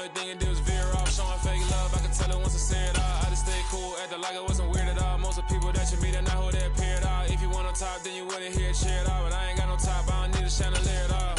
only thing it did was veer off, showing fake love. I could tell it once I said it all. I just stayed cool, acted like it wasn't weird at all. Most of the people that you meet are not who they appear at all. If you want on top, then you wouldn't hear it cheer at all. But I ain't got no top, I don't need a chandelier at all.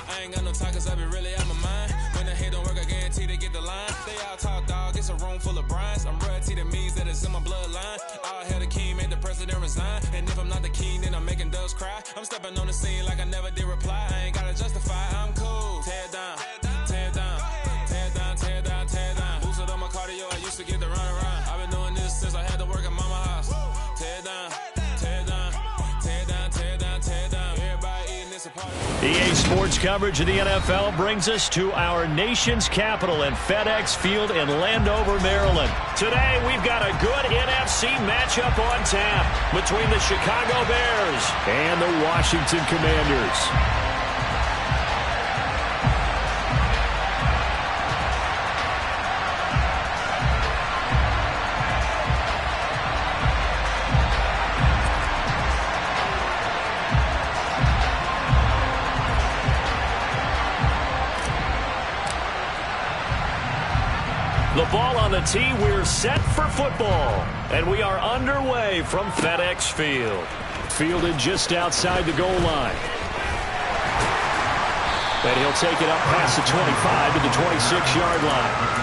I ain't got no talk, cause I be really out my mind. When the hate don't work, I guarantee they get the line. They all talk, dog, it's a room full of brinds. I'm royalty, that means that it's in my bloodline. All hail the king, made the president resign. And if I'm not the king, then I'm making doves cry. I'm stepping on the scene like I never did reply. I ain't gotta justify, I'm cool. Tear down, tear down, tear down, tear down, tear down. Boosted on my cardio, I used to get the run around. I've been doing this since I had to work at mama house. Tear down, tear down, tear down, tear down, tear down. Everybody eating this apart. EA Sports coverage of the NFL brings us to our nation's capital in FedEx Field in Landover, Maryland. Today, we've got a good NFC matchup on tap between the Chicago Bears and the Washington Commanders. The ball on the tee, we're set for football. And we are underway from FedEx Field. Fielded just outside the goal line. And he'll take it up past the 25 to the 26-yard line.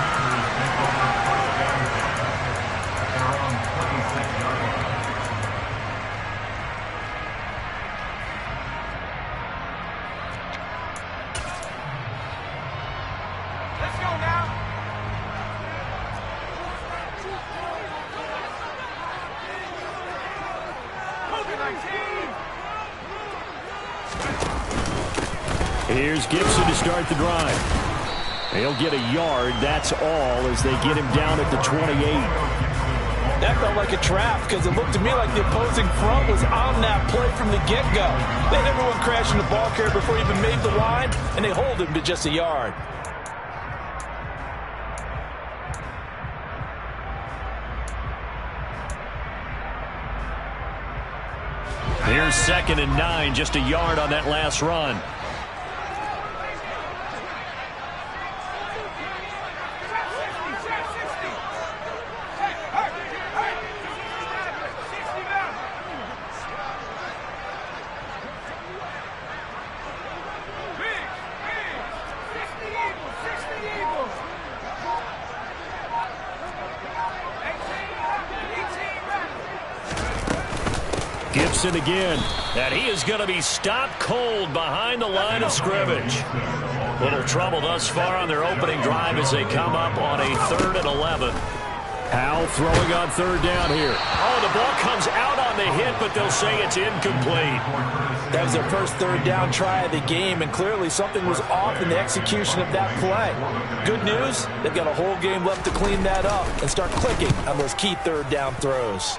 Here's Gibson to start the drive. He'll get a yard, that's all, as they get him down at the 28. That felt like a trap because it looked to me like the opposing front was on that play from the get-go. They had everyone crashing the ball carrier before he even made the line, and they hold him to just a yard. Here's 2nd and 9, just a yard on that last run. Gibson again, and he is going to be stopped cold behind the line of scrimmage. Little trouble thus far on their opening drive as they come up on a 3rd and 11. Howell throwing on 3rd down here. Oh, the ball comes out on the hit, but they'll say it's incomplete. That was their first 3rd down try of the game, and clearly something was off in the execution of that play. Good news, they've got a whole game left to clean that up and start clicking on those key 3rd down throws.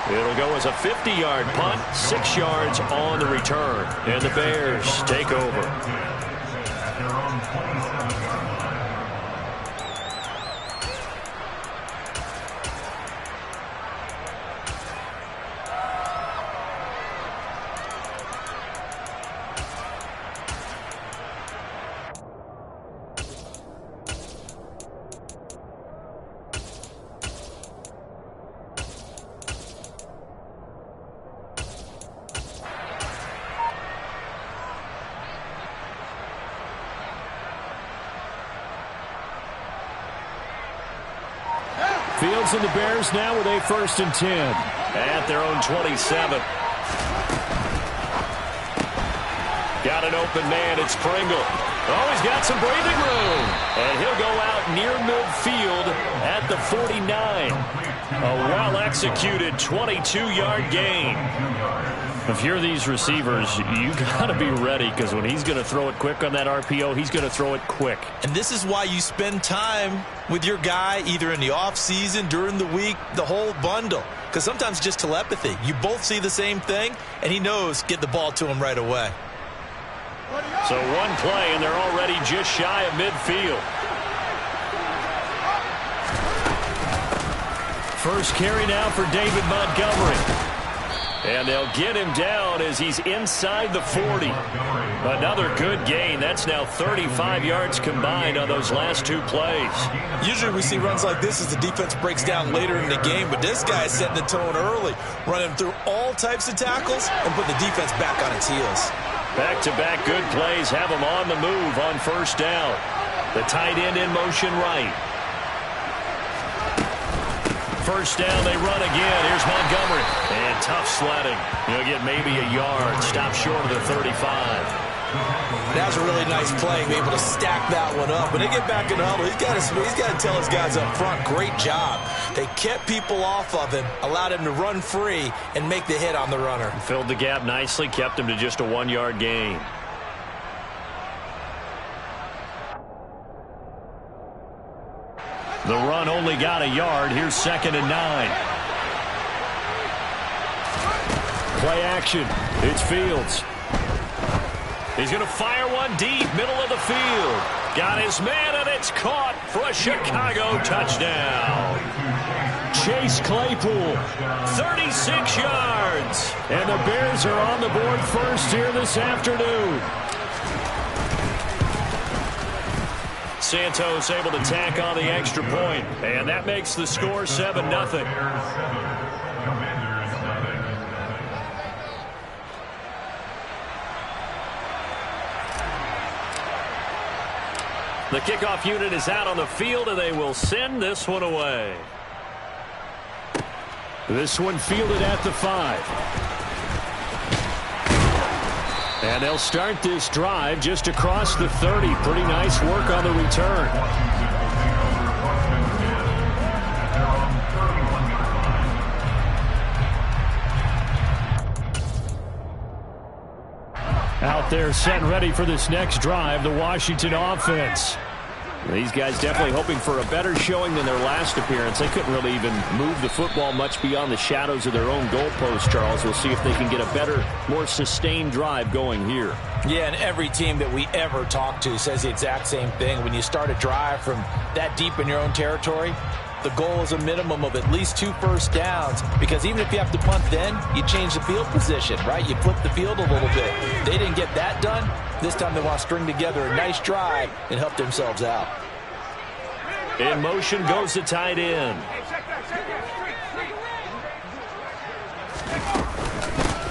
It'll go as a 50-yard punt, 6 yards on the return. And the Bears take over. Fields and the Bears now with a 1st and 10 at their own 27. Got an open man. It's Pringle. Oh, he's got some breathing room. And he'll go out near midfield at the 49. A well-executed 22-yard gain. If you're these receivers, you got to be ready because when he's going to throw it quick on that RPO, he's going to throw it quick. And this is why you spend time with your guy either in the offseason, during the week, the whole bundle. Because sometimes just telepathy. You both see the same thing, and he knows get the ball to him right away. So one play, and they're already just shy of midfield. First carry now for David Montgomery. And they'll get him down as he's inside the 40. Another good gain. That's now 35 yards combined on those last two plays. Usually we see runs like this as the defense breaks down later in the game, but this guy is setting the tone early, running through all types of tackles and putting the defense back on its heels. Back-to-back good plays have him on the move on first down. The tight end in motion right. First down, they run again. Here's Montgomery. And tough sledding. He'll get maybe a yard. Stop short of the 35. That was a really nice play, be able to stack that one up. When they get back in the huddle, he's got to tell his guys up front, great job. They kept people off of him, allowed him to run free and make the hit on the runner. Filled the gap nicely, kept him to just a 1-yard gain. The run only got a yard. Here's 2nd and 9. Play action. It's Fields. He's going to fire one deep, middle of the field. Got his man, and it's caught for a Chicago touchdown. Chase Claypool, 36 yards. And the Bears are on the board first here this afternoon. Santos able to tack on the extra point, and that makes the score 7-0. The kickoff unit is out on the field, and they will send this one away. This one fielded at the 5. And they'll start this drive just across the 30. Pretty nice work on the return. Out there set and ready for this next drive, the Washington offense. These guys definitely hoping for a better showing than their last appearance. They couldn't really even move the football much beyond the shadows of their own goalpost, Charles. We'll see if they can get a better, more sustained drive going here. Yeah, and every team that we ever talk to says the exact same thing. When you start a drive from that deep in your own territory, the goal is a minimum of at least 2 first downs, because even if you have to punt then, you change the field position, right? You flip the field a little bit. They didn't get that done. This time they want to string together a nice drive and help themselves out. In motion goes the tight end.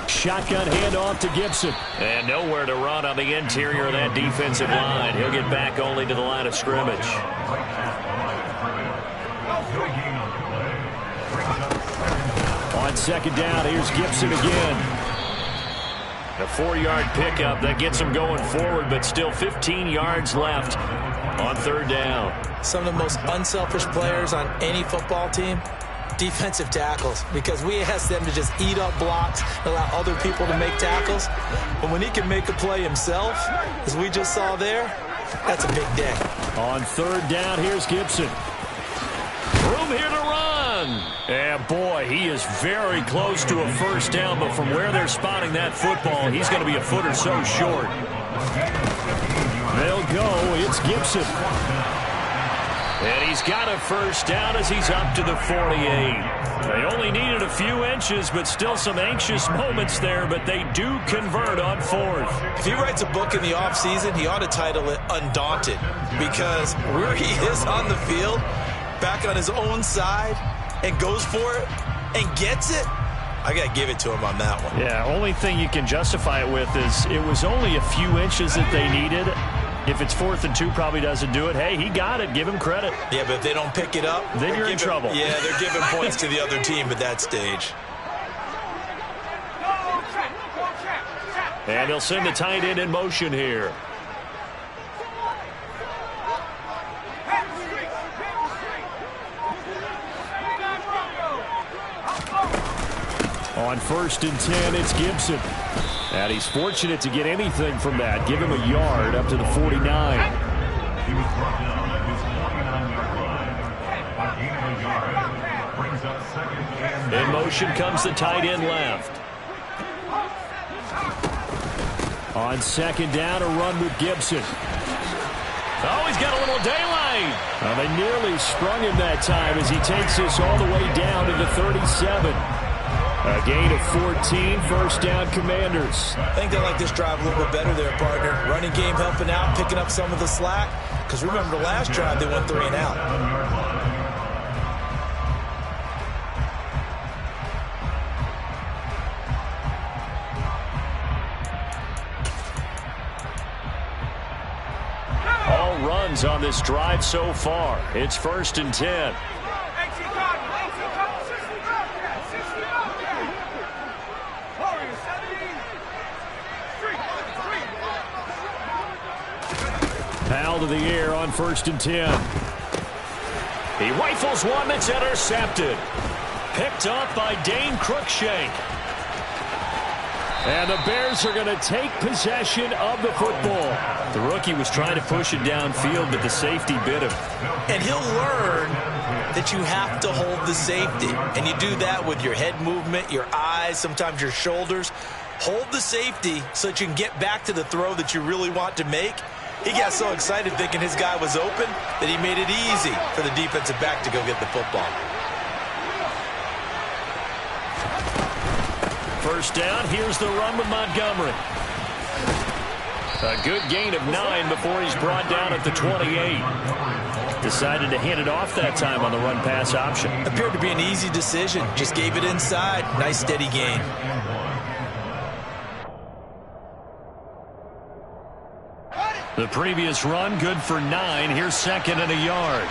Shotgun handoff to Gibson. And nowhere to run on the interior of that defensive line. He'll get back only to the line of scrimmage. On 2nd down, here's Gibson again. A 4-yard pickup that gets him going forward, but still 15 yards left on 3rd down. Some of the most unselfish players on any football team, defensive tackles, because we ask them to just eat up blocks, allow other people to make tackles. But when he can make a play himself, as we just saw there, that's a big day. On 3rd down, here's Gibson. Room here to run. And boy, he is very close to a first down, but from where they're spotting that football, he's going to be a foot or so short. They'll go. It's Gibson. And he's got a first down as he's up to the 48. They only needed a few inches, but still some anxious moments there, but they do convert on 4th. If he writes a book in the offseason, he ought to title it Undaunted, because where he is on the field, back on his own side, and goes for it and gets it, I got to give it to him on that one. Yeah, only thing you can justify it with is it was only a few inches that they needed. If it's 4th and 2, probably doesn't do it. Hey, he got it. Give him credit. Yeah, but if they don't pick it up, then you're in trouble. Yeah, they're giving points to the other team at that stage. And he'll send the tight end in motion here. On 1st and 10, it's Gibson. And he's fortunate to get anything from that. Give him a yard up to the 49. In motion comes the tight end left. On 2nd down, a run with Gibson. Oh, he's got a little daylight. Well, they nearly sprung him that time as he takes this all the way down to the 37. A gain of 14, first down Commanders. I think they like this drive a little bit better there, partner. Running game helping out, picking up some of the slack. Because remember, the last drive they went 3 and out. All runs on this drive so far. It's 1st and 10. Powell to the air on 1st and 10. He rifles one that's intercepted. Picked up by Dane Cruikshank. And the Bears are going to take possession of the football. The rookie was trying to push it downfield, but the safety bit him. And he'll learn that you have to hold the safety. And you do that with your head movement, your eyes, sometimes your shoulders. Hold the safety so that you can get back to the throw that you really want to make. He got so excited thinking his guy was open that he made it easy for the defensive back to go get the football. First down, here's the run with Montgomery. A good gain of 9 before he's brought down at the 28. Decided to hand it off that time on the run-pass option. Appeared to be an easy decision. Just gave it inside. Nice steady gain. The previous run, good for 9. Here's 2nd and a yard.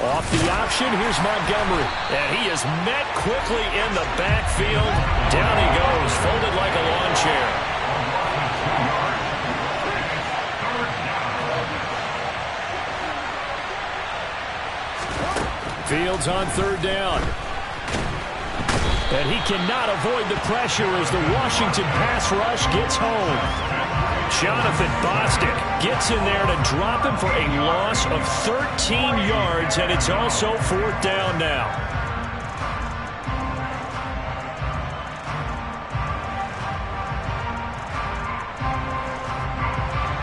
Off the option, here's Montgomery. And he is met quickly in the backfield. Down he goes, folded like a lawn chair. Fields on 3rd down. And he cannot avoid the pressure as the Washington pass rush gets home. Jonathan Bostic gets in there to drop him for a loss of 13 yards, and it's also 4th down now.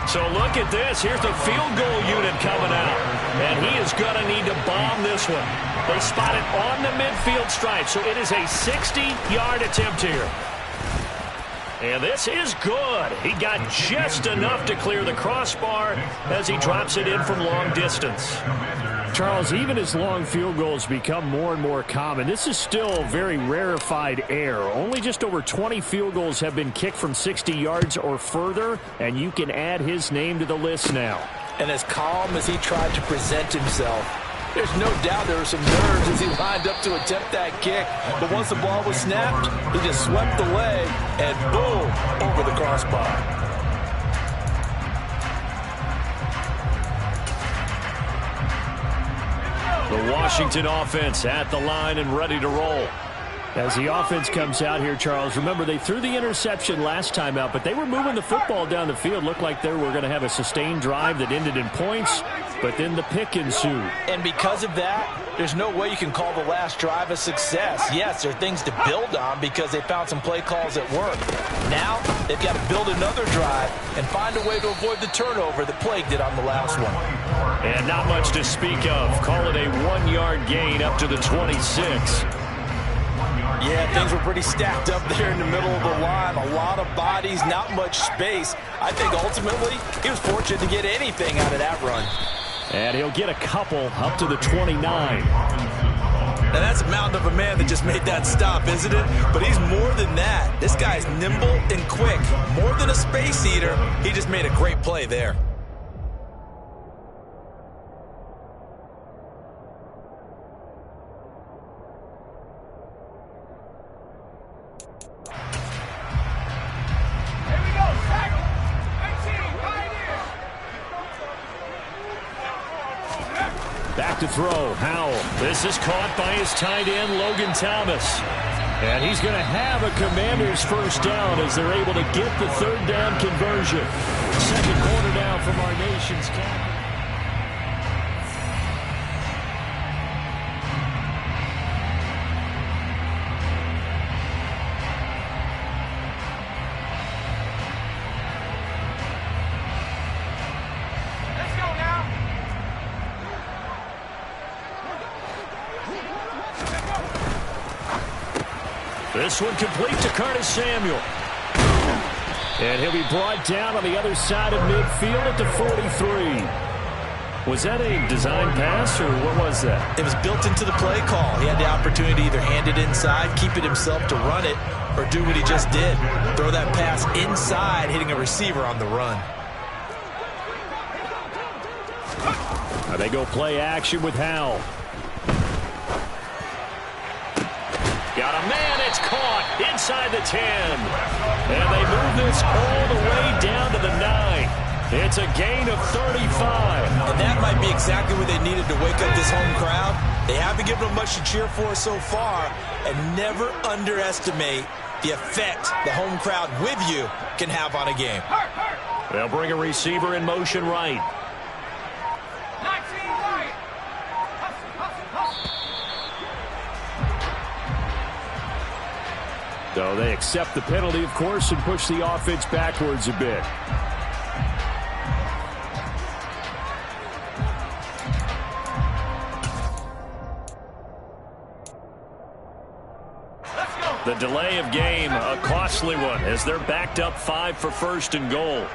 So look at this. Here's the field goal unit coming out. And he is going to need to bomb this one. They spot it on the midfield stripe, so it is a 60-yard attempt here. And this is good. He got just enough to clear the crossbar as he drops it in from long distance. Charles, even as long field goals become more and more common, this is still very rarefied air. Only just over 20 field goals have been kicked from 60 yards or further, and you can add his name to the list now. And as calm as he tried to present himself, there's no doubt there were some nerves as he lined up to attempt that kick. But once the ball was snapped, he just swept the leg and boom, over the crossbar. The Washington offense at the line and ready to roll. As the offense comes out here, Charles, remember they threw the interception last time out, but they were moving the football down the field. Looked like they were going to have a sustained drive that ended in points, but then the pick ensued. And because of that, there's no way you can call the last drive a success. Yes, there are things to build on because they found some play calls that work. Now, they've got to build another drive and find a way to avoid the turnover that plagued it on the last one. And not much to speak of. Call it a 1-yard gain up to the 26. Yeah, things were pretty stacked up there in the middle of the line. A lot of bodies, not much space. I think ultimately he was fortunate to get anything out of that run. And he'll get a couple up to the 29. Now that's a mountain of a man that just made that stop, isn't it? But he's more than that. This guy's nimble and quick. More than a space eater, he just made a great play there. Back to throw, Howell. This is caught by his tight end, Logan Thomas. And he's going to have a Commanders first down as they're able to get the 3rd down conversion. 2nd quarter down from our nation's capital. This one complete to Curtis Samuel. And he'll be brought down on the other side of midfield at the 43. Was that a design pass, or what was that? It was built into the play call. He had the opportunity to either hand it inside, keep it himself to run it, or do what he just did. Throw that pass inside, hitting a receiver on the run. Now they go play action with Howell. Got a man, it's caught inside the 10. And they move this all the way down to the 9. It's a gain of 35. And that might be exactly what they needed to wake up this home crowd. They haven't given them much to cheer for so far, and never underestimate the effect the home crowd with you can have on a game. They'll bring a receiver in motion right. So they accept the penalty, of course, and push the offense backwards a bit. The delay of game, a costly one, as they're backed up 5 for first and goal.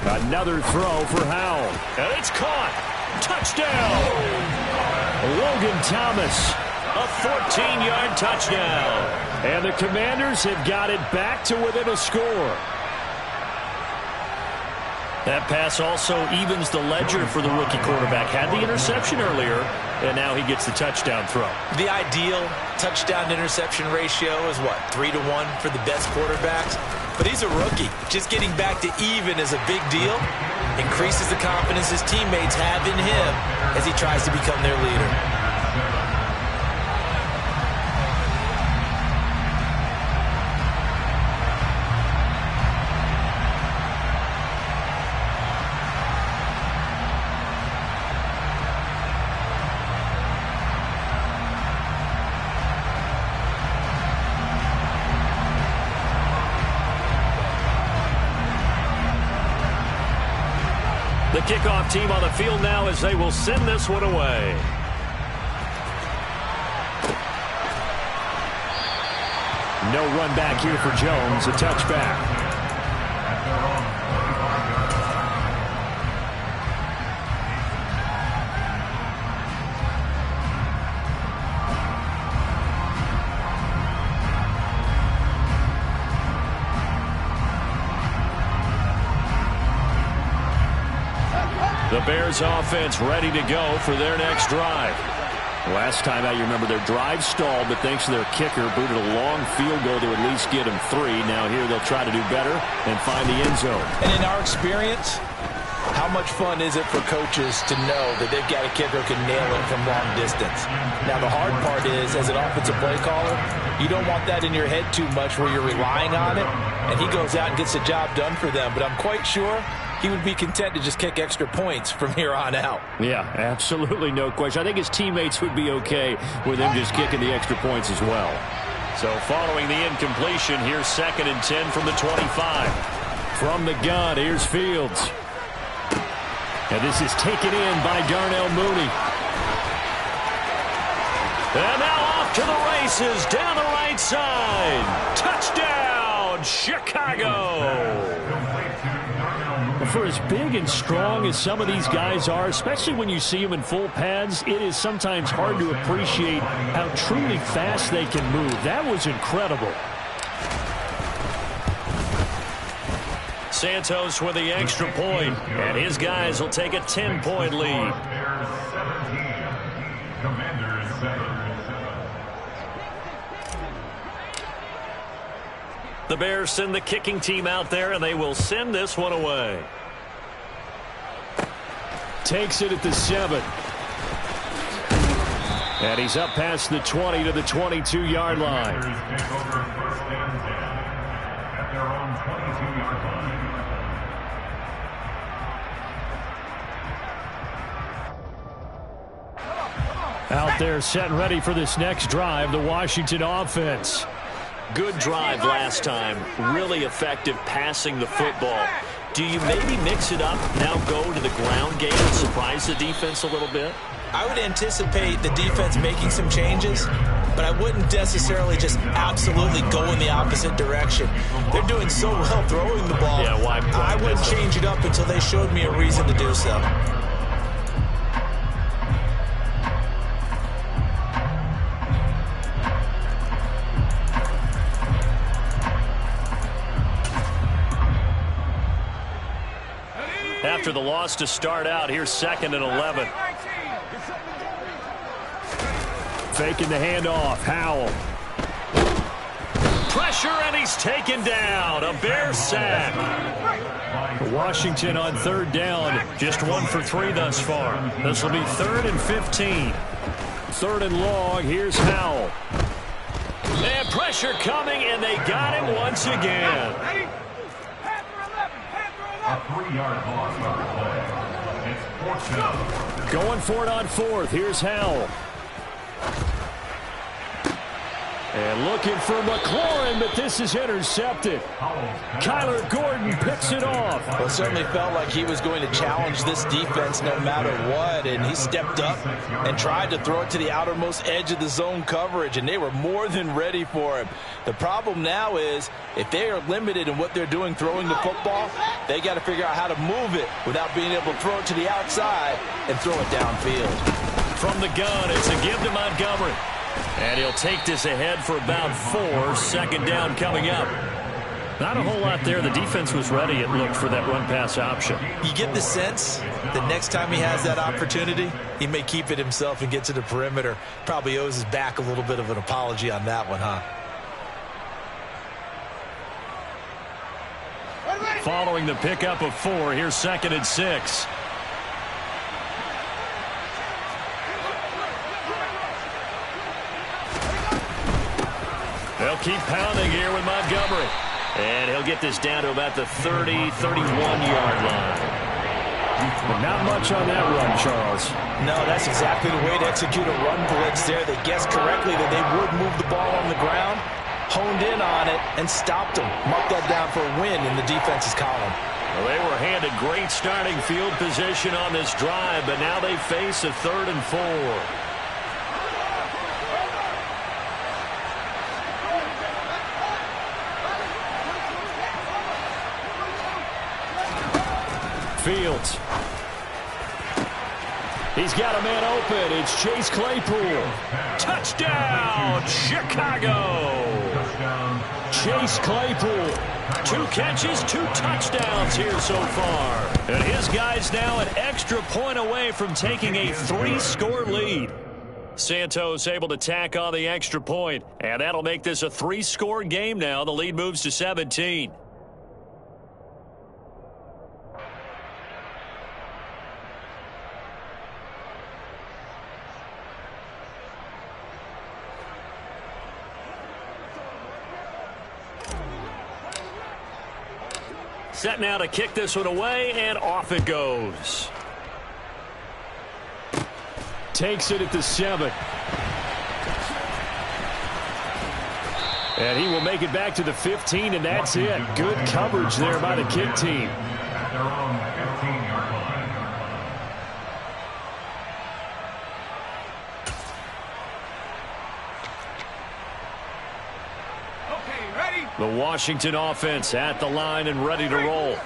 Another throw for Howell. And it's caught. Touchdown. Logan Thomas, a 14-yard touchdown. And the Commanders have got it back to within a score. That pass also evens the ledger for the rookie quarterback. Had the interception earlier, and now he gets the touchdown throw. The ideal touchdown-interception ratio is what, 3 to 1 for the best quarterbacks? But he's a rookie. Just getting back to even is a big deal. Increases the confidence his teammates have in him as he tries to become their leader. The kickoff team on the field now as they will send this one away. No run back here for Jones, a touchback. The Bears offense ready to go for their next drive. Last time out, you remember their drive stalled, but thanks to their kicker, booted a long field goal to at least get them 3. Now here they'll try to do better and find the end zone. And in our experience, how much fun is it for coaches to know that they've got a kicker who can nail it from long distance? Now the hard part is, as an offensive play caller, you don't want that in your head too much where you're relying on it, and he goes out and gets the job done for them. But I'm quite sure he would be content to just kick extra points from here on out. Yeah, absolutely no question. I think his teammates would be okay with him just kicking the extra points as well. So following the incompletion, here's 2nd and 10 from the 25. From the gun, here's Fields. And this is taken in by Darnell Mooney. And now off to the races down the right side. Touchdown, Chicago. For as big and strong as some of these guys are, especially when you see them in full pads, it is sometimes hard to appreciate how truly fast they can move. That was incredible. Santos with the extra point, and his guys will take a 10-point lead. The Bears send the kicking team out there, and they will send this one away. Takes it at the 7. And he's up past the 20 to the 22-yard line. Out there set and ready for this next drive, the Washington offense. Good drive last time. Really effective passing the football. Do you maybe mix it up, now go to the ground game and surprise the defense a little bit? I would anticipate the defense making some changes, but I wouldn't necessarily just absolutely go in the opposite direction. They're doing so well throwing the ball. Yeah, why I wouldn't change it up until they showed me a reason to do so. After the loss to start out, here's 2nd and 11. Faking the handoff, Howell. Pressure, and he's taken down. A Bear sack. Washington on 3rd down. Just 1 for 3 thus far. This will be 3rd and 15. 3rd and long, here's Howell. And pressure coming, and they got him once again. A 3-yard loss on the play. It's 4th down. Going for it on 4th. Here's Howell. And looking for McLaurin, but this is intercepted. Kyler Gordon picks it off. Well, it certainly felt like he was going to challenge this defense no matter what, and he stepped up and tried to throw it to the outermost edge of the zone coverage, and they were more than ready for him. The problem now is if they are limited in what they're doing throwing the football, they got to figure out how to move it without being able to throw it to the outside and throw it downfield. From the gun, it's a give to Montgomery. And he'll take this ahead for about 4. 2nd down coming up. Not a whole lot there. The defense was ready, it looked, for that run-pass option. You get the sense that next time he has that opportunity, he may keep it himself and get to the perimeter. Probably owes his back a little bit of an apology on that one, huh? Following the pickup of 4, here's 2nd and 6. They'll keep pounding here with Montgomery. And he'll get this down to about the 30, 31-yard line. Not much on that run, Charles. No, that's exactly the way to execute a run blitz there. They guessed correctly that they would move the ball on the ground, honed in on it, and stopped them. Mark that down for a win in the defense's column. Well, they were handed great starting field position on this drive, but now they face a 3rd and 4. Fields. He's got a man open. It's Chase Claypool. Touchdown, Chicago. Chase Claypool. 2 catches, 2 touchdowns here so far. And his guy's now an extra point away from taking a 3-score lead. Santos able to tack on the extra point, and that'll make this a 3-score game now. The lead moves to 17. Set now to kick this one away, and off it goes. Takes it at the 7. And he will make it back to the 15, and that's it. Good coverage there by the kick team. At their own 15-yard line. The Washington offense at the line and ready to roll.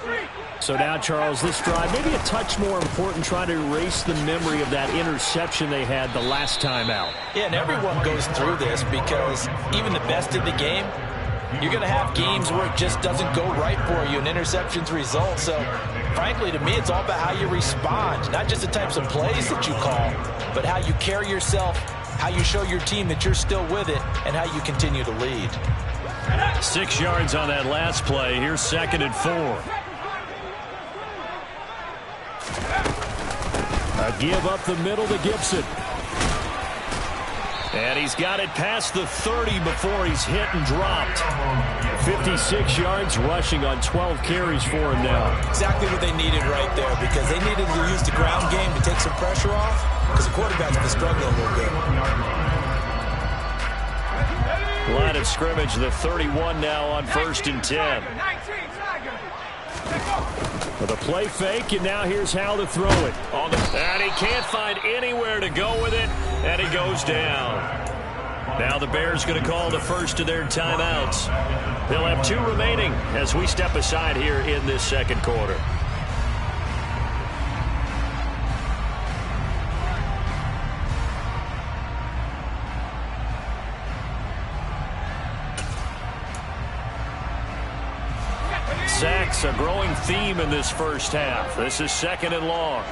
So now, Charles, this drive maybe a touch more important, trying to erase the memory of that interception they had the last time out. Yeah, and everyone goes through this because even the best in the game, you're going to have games where it just doesn't go right for you and interceptions result. So, frankly, to me, it's all about how you respond, not just the types of plays that you call, but how you carry yourself, how you show your team that you're still with it, and how you continue to lead. 6 yards on that last play. Here's 2nd and 4. A give up the middle to Gibson. And he's got it past the 30 before he's hit and dropped. 56 yards rushing on 12 carries for him now. Exactly what they needed right there, because they needed to use the ground game to take some pressure off, because the quarterback's been struggling a little bit. Line of scrimmage, the 31 now on 1st and 10. The play fake, and now here's how to throw it. And he can't find anywhere to go with it, and he goes down. Now the Bears going to call the first of their timeouts. They'll have 2 remaining as we step aside here in this second quarter. Sacks, a growing theme in this first half. This is 2nd and long.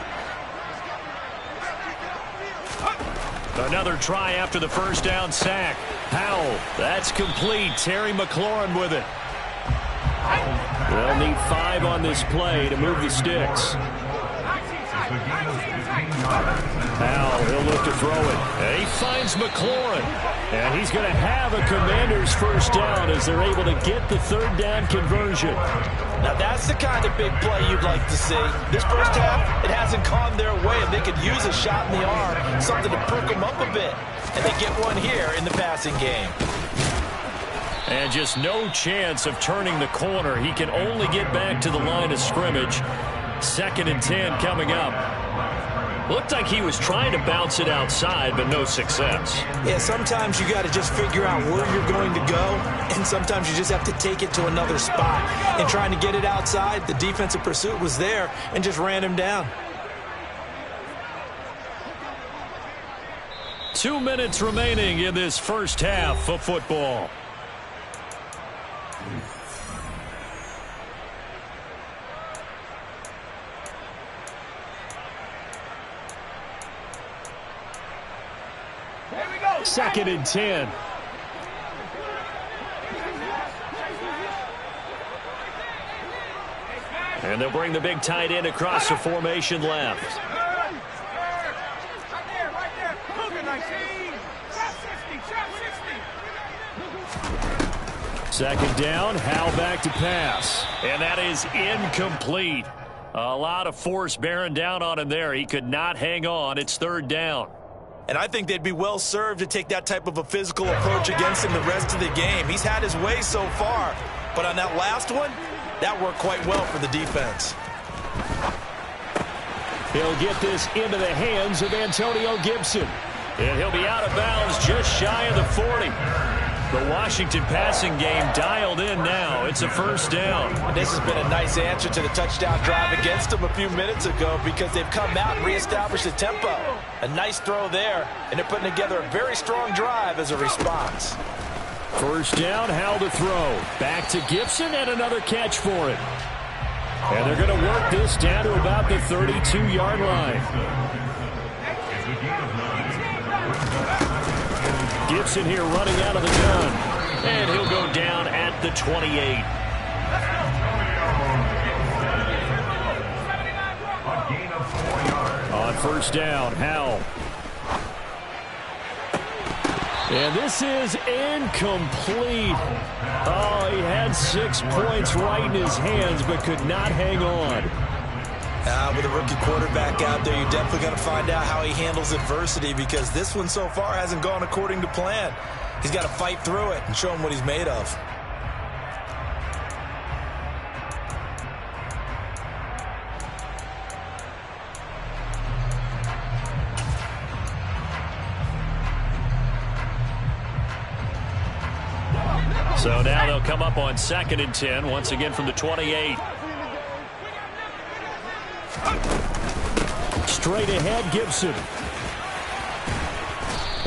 Another try after the first down sack. Howell, that's complete. Terry McLaurin with it. They'll need 5 on this play to move the sticks. Howell, he'll look to throw it. And he finds McLaurin. And he's going to have a Commanders first down as they're able to get the 3rd down conversion. Now that's the kind of big play you'd like to see. This first half, it hasn't gone their way, and they could use a shot in the arm, something to perk them up a bit. And they get one here in the passing game. And just no chance of turning the corner. He can only get back to the line of scrimmage. 2nd and 10 coming up. Looked like he was trying to bounce it outside, but no success. Yeah, sometimes you got to just figure out where you're going to go, and sometimes you just have to take it to another spot. And trying to get it outside, the defensive pursuit was there and just ran him down. 2 minutes remaining in this first half of football. Second and 10. And they'll bring the big tight end across the formation left. Second down, Howell back to pass. And that is incomplete. A lot of force bearing down on him there. He could not hang on. It's 3rd down. And I think they'd be well served to take that type of a physical approach against him the rest of the game. He's had his way so far, but on that last one, that worked quite well for the defense. He'll get this into the hands of Antonio Gibson. And he'll be out of bounds just shy of the 40. The Washington passing game dialed in now. It's a first down. And this has been a nice answer to the touchdown drive against them a few minutes ago because they've come out and reestablished the tempo. A nice throw there, and they're putting together a very strong drive as a response. First down, Howell to throw. Back to Gibson and another catch for it. And they're going to work this down to about the 32-yard line. Gibson here running out of the gun. And he'll go down at the 28. On first down, Howell. And this is incomplete. Oh, he had 6 points right in his hands, but could not hang on. With a rookie quarterback out there, you're definitely going to find out how he handles adversity because this one so far hasn't gone according to plan. He's got to fight through it and show him what he's made of. So now they'll come up on 2nd and 10, once again from the 28. Straight ahead, Gibson.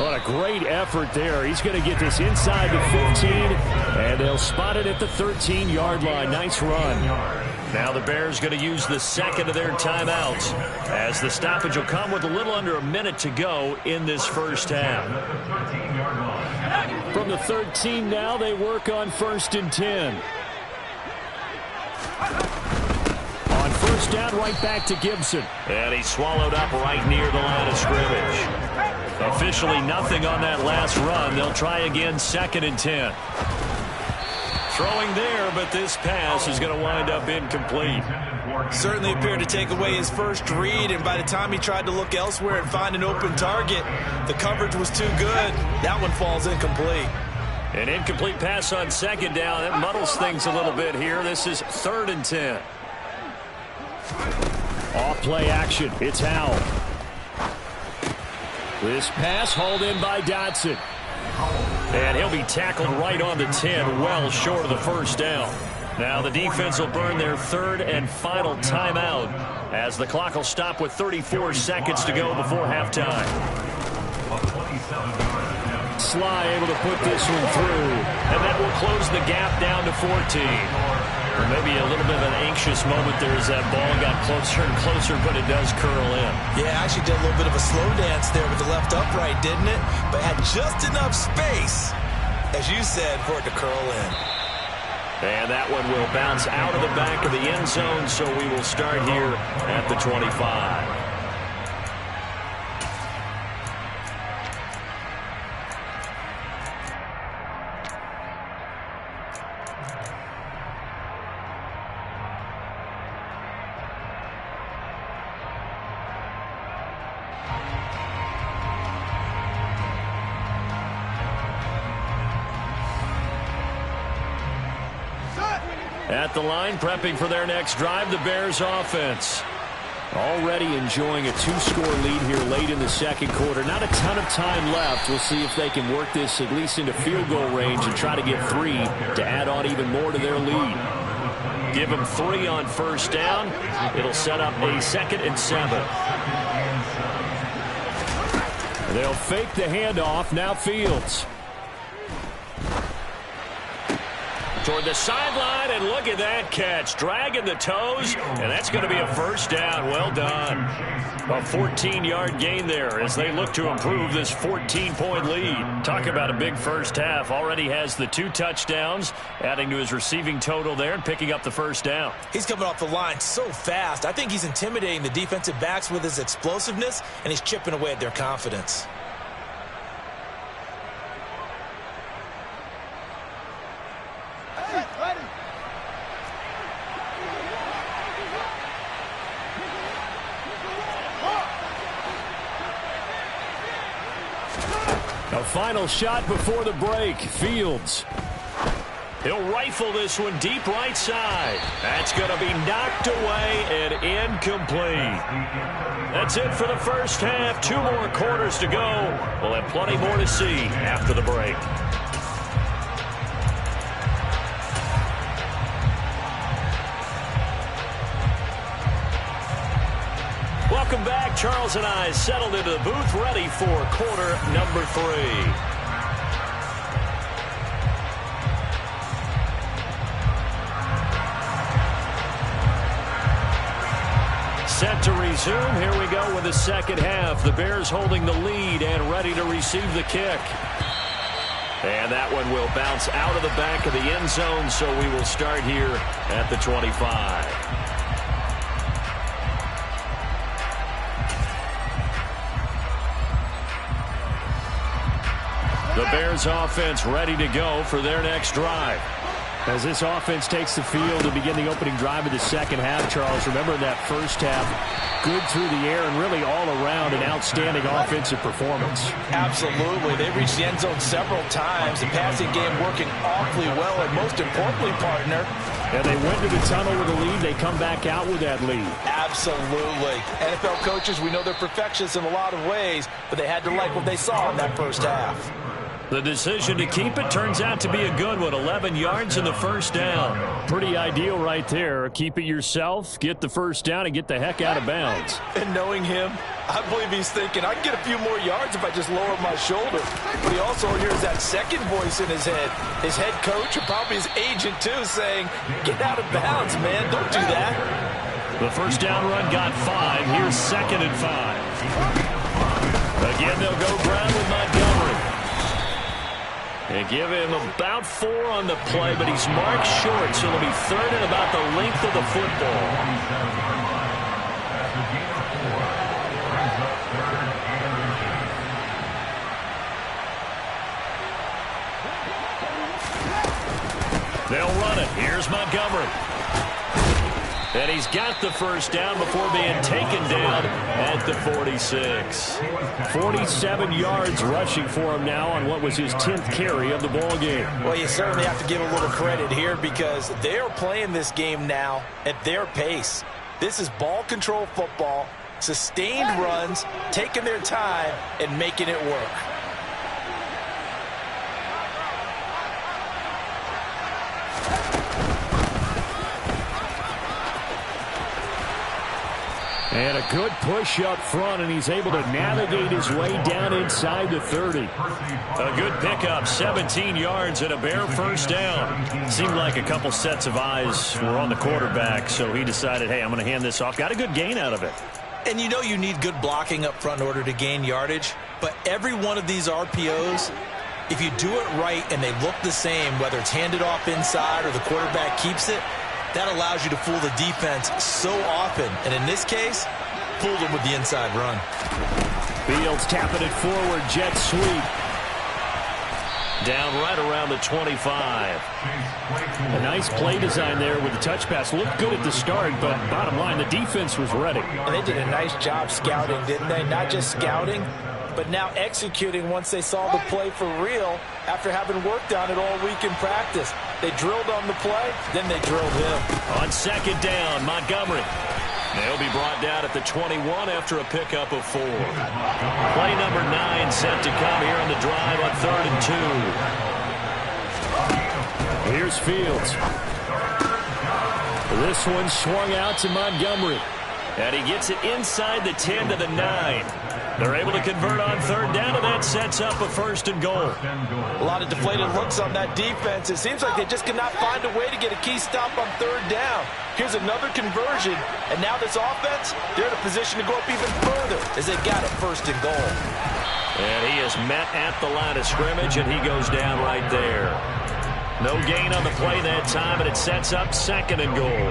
What a great effort there. He's going to get this inside the 15, and they'll spot it at the 13-yard line. Nice run. Now the Bears going to use the second of their timeouts as the stoppage will come with a little under a minute to go in this first half. From the 13 now, they work on 1st and 10. On first down, right back to Gibson. And he's swallowed up right near the line of scrimmage. Officially nothing on that last run. They'll try again 2nd and 10. Throwing there, but this pass is going to wind up incomplete. Certainly appeared to take away his first read, and by the time he tried to look elsewhere and find an open target, the coverage was too good. That one falls incomplete. An incomplete pass on 2nd down. That muddles things a little bit here. This is 3rd and 10. Off play action. It's Howell. This pass hauled in by Dotson. And he'll be tackled right on the 10, well short of the first down. Now the defense will burn their third and final timeout as the clock will stop with 34 seconds to go before halftime. Sly able to put this one through, and that will close the gap down to 14. Or maybe a little bit of an anxious moment there as that ball got closer and closer, but it does curl in. Yeah, actually did a little bit of a slow dance there with the left upright, didn't it? But had just enough space, as you said, for it to curl in. And that one will bounce out of the back of the end zone, so we will start here at the 25. At the line, prepping for their next drive, the Bears offense. Already enjoying a 2-score lead here late in the second quarter. Not a ton of time left. We'll see if they can work this at least into field goal range and try to get 3 to add on even more to their lead. Give them 3 on first down. It'll set up a 2nd and 7. They'll fake the handoff. Now Fields. Toward the sideline, and look at that catch. Dragging the toes, and that's going to be a first down. Well done. A 14-yard gain there as they look to improve this 14-point lead. Talk about a big first half. Already has the 2 touchdowns, adding to his receiving total there and picking up the first down. He's coming off the line so fast. I think he's intimidating the defensive backs with his explosiveness, and he's chipping away at their confidence. A final shot before the break. Fields. He'll rifle this one deep right side. That's going to be knocked away and incomplete. That's it for the first half. 2 more quarters to go. We'll have plenty more to see after the break. Welcome back. Charles and I settled into the booth, ready for quarter number 3. Set to resume. Here we go with the second half. The Bears holding the lead and ready to receive the kick. And that one will bounce out of the back of the end zone, so we will start here at the 25. The Bears offense ready to go for their next drive. As this offense takes the field to begin the opening drive of the second half, Charles, remember that first half, good through the air and really all around an outstanding offensive performance. Absolutely. They reached the end zone several times. The passing game working awfully well, and most importantly, partner, and they went to the tunnel with a lead. They come back out with that lead. Absolutely. NFL coaches, we know they're perfectionists in a lot of ways, but they had to like what they saw in that first half. The decision to keep it turns out to be a good one. 11 yards in the first down. Pretty ideal right there. Keep it yourself, get the first down, and get the heck out of bounds. And knowing him, I believe he's thinking, I can get a few more yards if I just lower my shoulder. But he also hears that second voice in his head. His head coach, or probably his agent too, saying, get out of bounds, man. Don't do that. The first down run got 5. Here's 2nd and 5. Again, they'll go ground with Montgomery. And give him about 4 on the play, but he's marked short, so it'll be 3rd and about the length of the football. They'll run it. Here's Montgomery. And he's got the first down before being taken down at the 46. 47 yards rushing for him now on what was his 10th carry of the ball game. Well, you certainly have to give a little credit here because they're playing this game now at their pace. This is ball control football, sustained runs, taking their time, and making it work. And a good push up front, and he's able to navigate his way down inside the 30. A good pickup, 17 yards and a bare first down. Seemed like a couple sets of eyes were on the quarterback, so he decided, hey, I'm going to hand this off. Got a good gain out of it. And you know you need good blocking up front in order to gain yardage, but every one of these RPOs, if you do it right and they look the same, whether it's handed off inside or the quarterback keeps it, that allows you to fool the defense so often. And in this case, fooled them with the inside run. Fields tapping it forward, jet sweep. Down right around the 25. A nice play design there with the touch pass. Looked good at the start, but bottom line, the defense was ready. And they did a nice job scouting, didn't they? Not just scouting, but now executing once they saw the play for real after having worked on it all week in practice. They drilled on the play, then they drilled him. On second down, Montgomery. They'll be brought down at the 21 after a pickup of 4. Play number 9 set to come here on the drive on 3rd and 2. Here's Fields. This one swung out to Montgomery. And he gets it inside the 10 to the 9. They're able to convert on 3rd down, and that sets up a 1st and goal. A lot of deflated looks on that defense. It seems like they just cannot find a way to get a key stop on 3rd down. Here's another conversion, and now this offense, they're in a position to go up even further as they got a 1st and goal. And he is met at the line of scrimmage, and he goes down right there. No gain on the play that time, and it sets up 2nd and goal.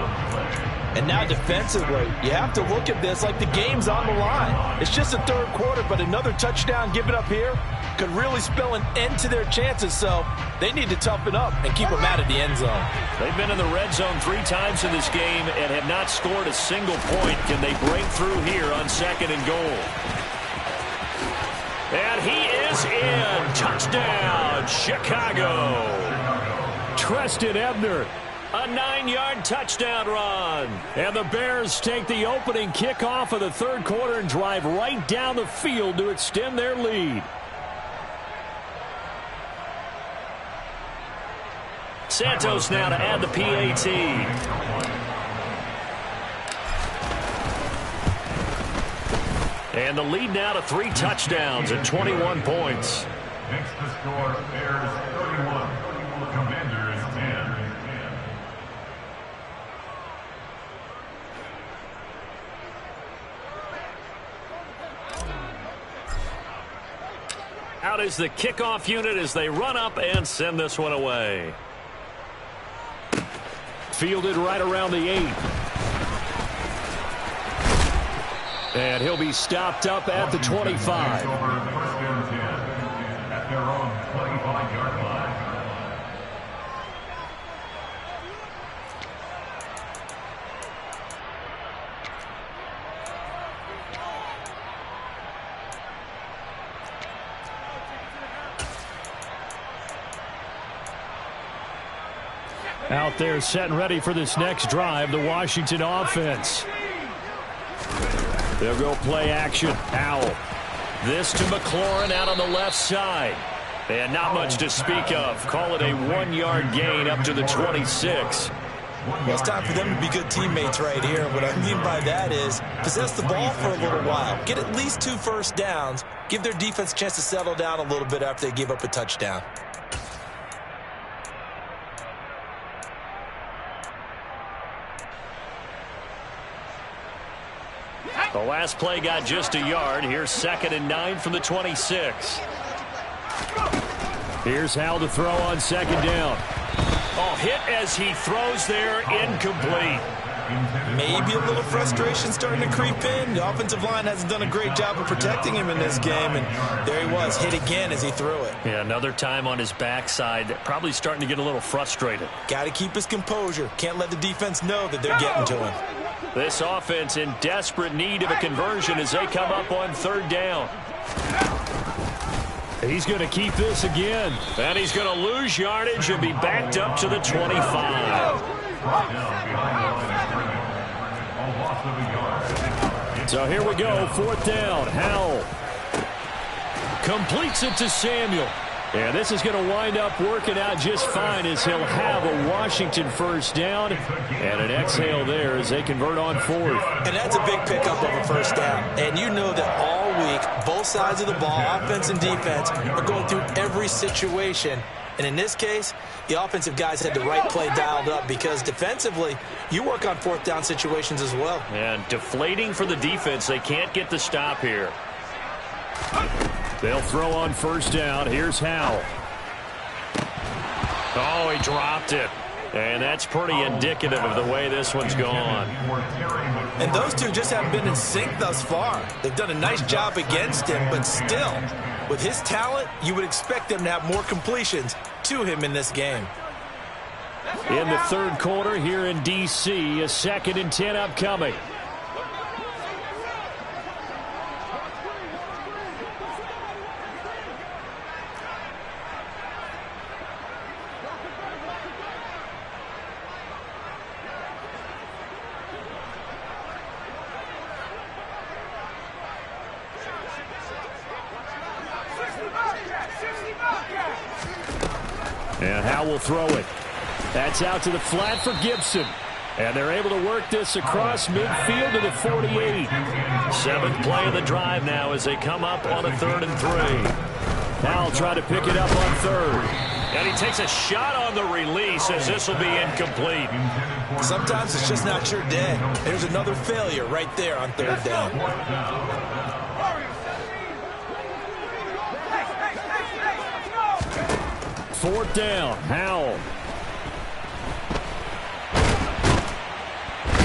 And now defensively, you have to look at this like the game's on the line. It's just the 3rd quarter, but another touchdown given up here could really spell an end to their chances, so they need to toughen up and keep them out of the end zone. They've been in the red zone 3 times in this game and have not scored a single point. Can they break through here on 2nd and goal? And he is in. Touchdown, Chicago. Treston Ebner. A 9-yard touchdown run. And the Bears take the opening kickoff of the 3rd quarter and drive right down the field to extend their lead. Santos now to add the PAT. And the lead now to 3 touchdowns and 21 points. Next to score, Bears 31, Commanders 10. Out is the kickoff unit as they run up and send this one away. Fielded right around the 8. And he'll be stopped up at the 25. At their own 25-yard line. Out there set and ready for this next drive, the Washington offense. They'll go play action. Powell. This to McLaurin out on the left side. And not much to speak of. Call it a 1-yard gain up to the 26. Well, it's time for them to be good teammates right here. What I mean by that is possess the ball for a little while. Get at least 2 first downs. Give their defense a chance to settle down a little bit after they give up a touchdown. The last play got just a yard. Here's 2nd and 9 from the 26. Here's Howell to throw on 2nd down. Oh, hit as he throws there, incomplete. Maybe a little frustration starting to creep in. The offensive line hasn't done a great job of protecting him in this game, and there he was, hit again as he threw it. Yeah, another time on his backside, probably starting to get a little frustrated. Got to keep his composure. Can't let the defense know that they're getting to him. This offense in desperate need of a conversion as they come up on 3rd down. He's going to keep this again. And he's going to lose yardage and be backed up to the 25. So here we go, 4th down. Howell completes it to Samuel. And this is going to wind up working out just fine as he'll have a Washington first down and an exhale there as they convert on 4th. And that's a big pickup of a first down. And you know that all week, both sides of the ball, offense and defense, are going through every situation. And in this case, the offensive guys had the right play dialed up because defensively, you work on 4th down situations as well. And deflating for the defense. They can't get the stop here. They'll throw on first down. Here's Howell. Oh, he dropped it. And that's pretty indicative of the way this one's gone. And those two just haven't been in sync thus far. They've done a nice job against him, but still, with his talent, you would expect them to have more completions to him in this game. In the 3rd quarter here in D.C., a 2nd and 10 upcoming. And Howell will throw it. That's out to the flat for Gibson. And they're able to work this across midfield to the 48. 7th play of the drive now as they come up on a 3rd and 3. Howell try to pick it up on 3rd. And he takes a shot on the release as this will be incomplete. Sometimes it's just not your day. There's another failure right there on 3rd down. 4th down, Howell.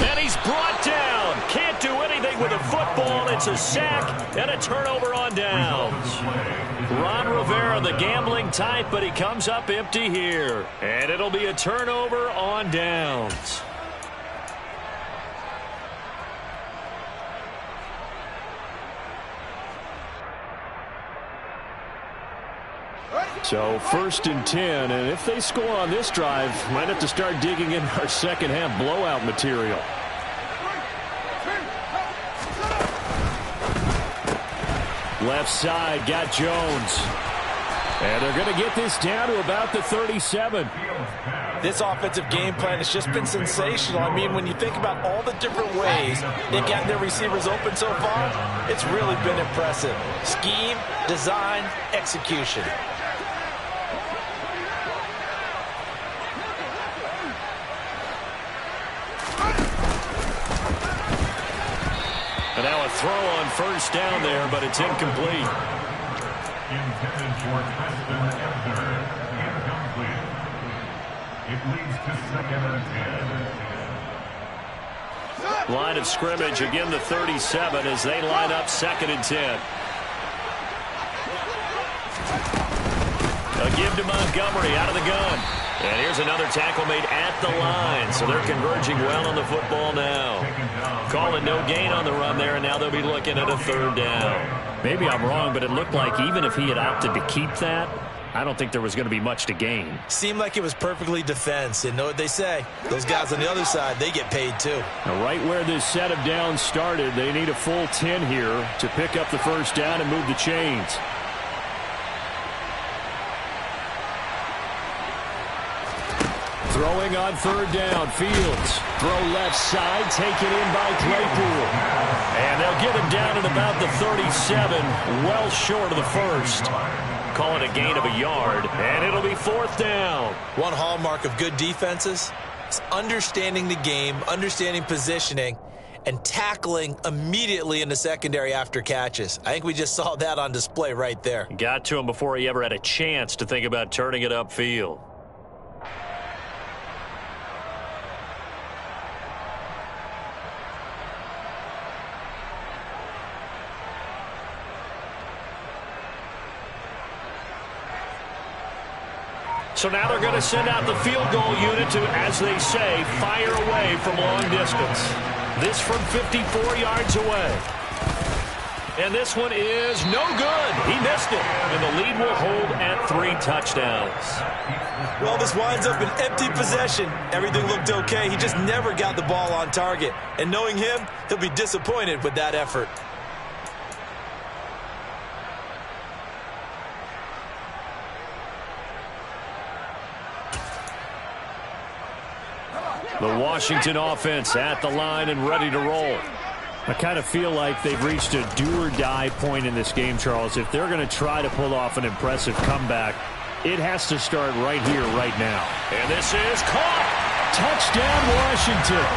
And he's brought down. Can't do anything with a football. It's a sack and a turnover on downs. Ron Rivera, the gambling type, but he comes up empty here. And it'll be a turnover on downs. So 1st and 10, and if they score on this drive, might have to start digging in our second half blowout material. Left side, got Jones. And they're going to get this down to about the 37. This offensive game plan has just been sensational. I mean, when you think about all the different ways they've gotten their receivers open so far, it's really been impressive. Scheme, design, execution. And now a throw on first down there, but it's incomplete. Intended for Preston Ebner. Incomplete. It leads to 2nd and 10. Line of scrimmage, again the 37 as they line up 2nd and 10. A give to Montgomery out of the gun. And here's another tackle made at the line. So they're converging well on the football now. Calling no gain on the run there, and now they'll be looking at a 3rd down. Maybe I'm wrong, but it looked like even if he had opted to keep that, I don't think there was going to be much to gain. Seemed like it was perfectly defense. And know what they say, those guys on the other side, they get paid too. Now, right where this set of downs started, they need a full 10 here to pick up the first down and move the chains. Throwing on 3rd down, Fields. Throw left side, taken in by Claypool. And they'll get him down at about the 37, well short of the first. Call it a gain of a yard, and it'll be 4th down. One hallmark of good defenses is understanding the game, understanding positioning, and tackling immediately in the secondary after catches. I think we just saw that on display right there. Got to him before he ever had a chance to think about turning it upfield. So now they're going to send out the field goal unit to, as they say, fire away from long distance. This from 54 yards away. And this one is no good. He missed it. And the lead will hold at 3 touchdowns. Well, this winds up an empty possession. Everything looked okay. He just never got the ball on target. And knowing him, he'll be disappointed with that effort. The Washington offense at the line and ready to roll. I kind of feel like they've reached a do-or-die point in this game, Charles. If they're going to try to pull off an impressive comeback, it has to start right here, right now. And this is caught. Touchdown, Washington.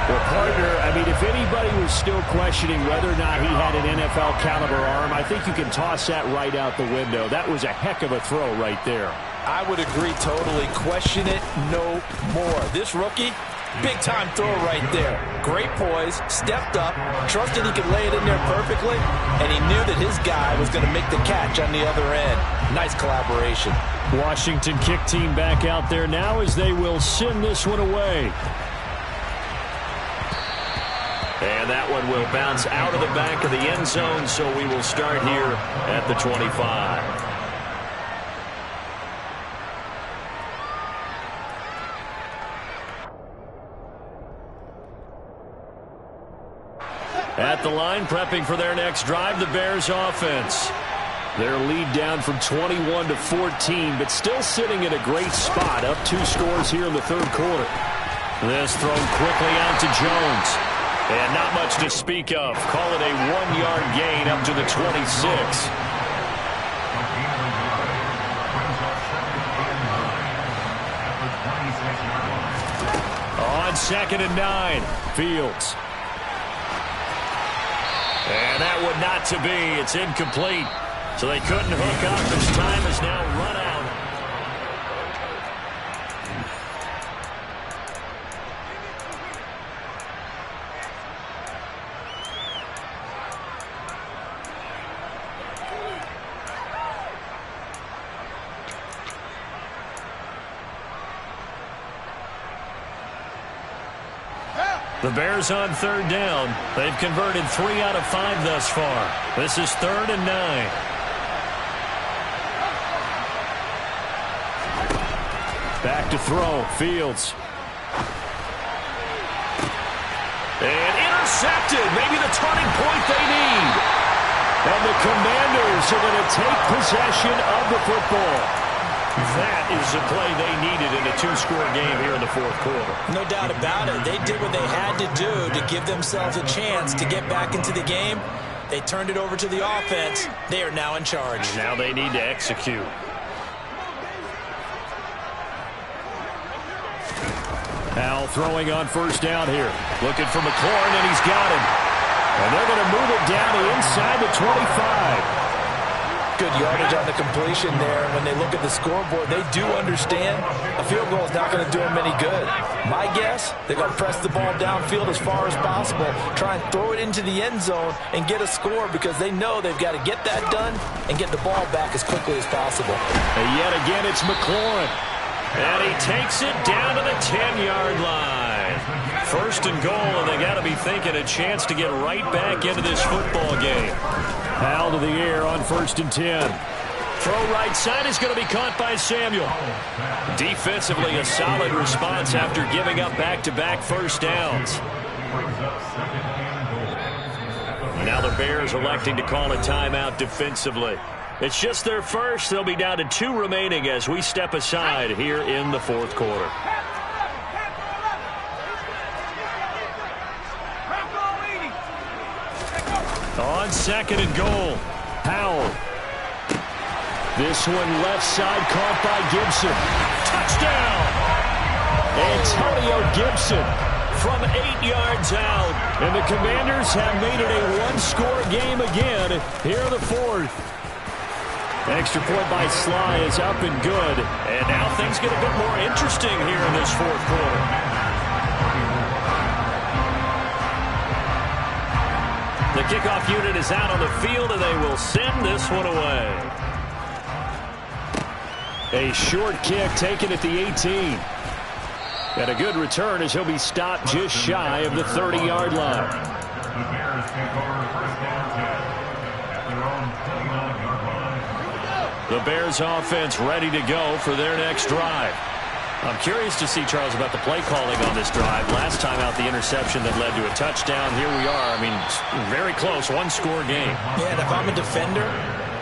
Well, partner, I mean, if anybody was still questioning whether or not he had an NFL-caliber arm, I think you can toss that right out the window. That was a heck of a throw right there. I would agree totally. Question it no more. This rookie, big-time throw right there. Great poise, stepped up, trusted he could lay it in there perfectly, and he knew that his guy was going to make the catch on the other end. Nice collaboration. Washington kick team back out there now as they will send this one away. And that one will bounce out of the back of the end zone, so we will start here at the 25. At the line, prepping for their next drive, the Bears offense. Their lead down from 21 to 14, but still sitting in a great spot, up 2 scores here in the third quarter. This thrown quickly out to Jones. And not much to speak of. Call it a 1-yard gain up to the 26. On 2nd and 9, Fields. And that would not to be. It's incomplete. So they couldn't hook up. His time is now run out. The Bears on 3rd down. They've converted 3 out of 5 thus far. This is 3rd and 9. Back to throw. Fields. And intercepted. Maybe the turning point they need. And the Commanders are going to take possession of the football. That is the play they needed in a 2-score game here in the 4th quarter. No doubt about it. They did what they had to do to give themselves a chance to get back into the game. They turned it over to the offense. They are now in charge. And now they need to execute. Howell throwing on 1st down here. Looking for McLaurin, and he's got him. And they're going to move it down to inside the 25. Good yardage on the completion there. When they look at the scoreboard, they do understand a field goal is not going to do them any good. My guess, they're going to press the ball downfield as far as possible, try and throw it into the end zone and get a score because they know they've got to get that done and get the ball back as quickly as possible. And yet again, it's McLaurin. And he takes it down to the 10-yard line. 1st and goal, and they got to be thinking a chance to get right back into this football game. Howell to the air on 1st and 10. Throw right side is going to be caught by Samuel. Defensively, a solid response after giving up back-to-back 1st downs. Now the Bears electing to call a timeout defensively. It's just their first. They'll be down to 2 remaining as we step aside here in the 4th quarter. On 2nd and goal, Howell. This one left side caught by Gibson. Touchdown! Antonio Gibson from 8 yards out. And the Commanders have made it a 1-score game again here in the 4th. Extra point by Sly is up and good. And now things get a bit more interesting here in this 4th quarter. The kickoff unit is out on the field, and they will send this one away. A short kick taken at the 18. And a good return as he'll be stopped just shy of the 30-yard line. the Bears take over first down 10 at their own 29-yard line. The Bears offense ready to go for their next drive. I'm curious to see, Charles, about the play calling on this drive. Last time out, the interception that led to a touchdown. Here we are. I mean, very close, one-score game. Yeah, and if I'm a defender,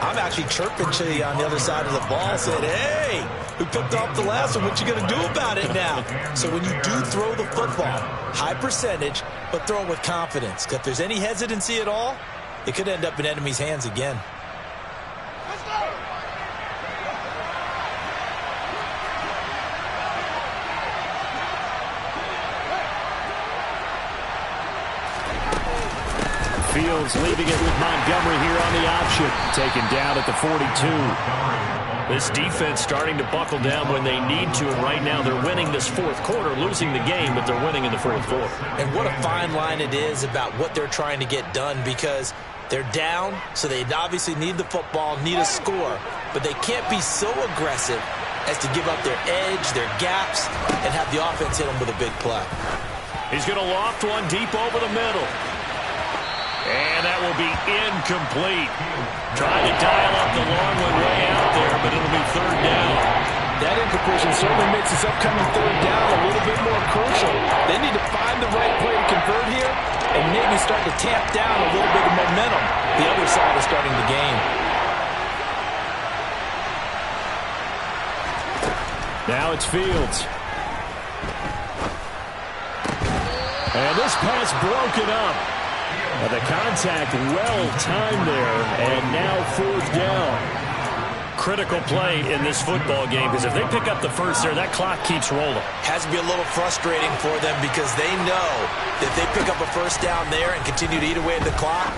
I'm actually chirping to you on the other side of the ball, saying, hey, we picked off the last one. What you going to do about it now? So when you do throw the football, high percentage, but throw it with confidence. Because if there's any hesitancy at all, it could end up in enemy's hands again. Fields leaving it with Montgomery here on the option. Taken down at the 42. This defense starting to buckle down when they need to, and right now they're winning this fourth quarter, losing the game, but they're winning in the fourth quarter. And what a fine line it is about what they're trying to get done, because they're down, so they obviously need the football, need a score, but they can't be so aggressive as to give up their edge, their gaps, and have the offense hit them with a big play. He's going to loft one deep over the middle. And that will be incomplete. Trying to dial up the long one way out there, but it'll be third down. That incompletion certainly makes this upcoming third down a little bit more crucial. They need to find the right play to convert here and maybe start to tamp down a little bit of momentum. The other side is starting the game. Now it's Fields. And this pass broken up. The contact well-timed there, and now fourth down. Critical play in this football game, because if they pick up the first there, that clock keeps rolling. Has to be a little frustrating for them, because they know that if they pick up a first down there and continue to eat away at the clock,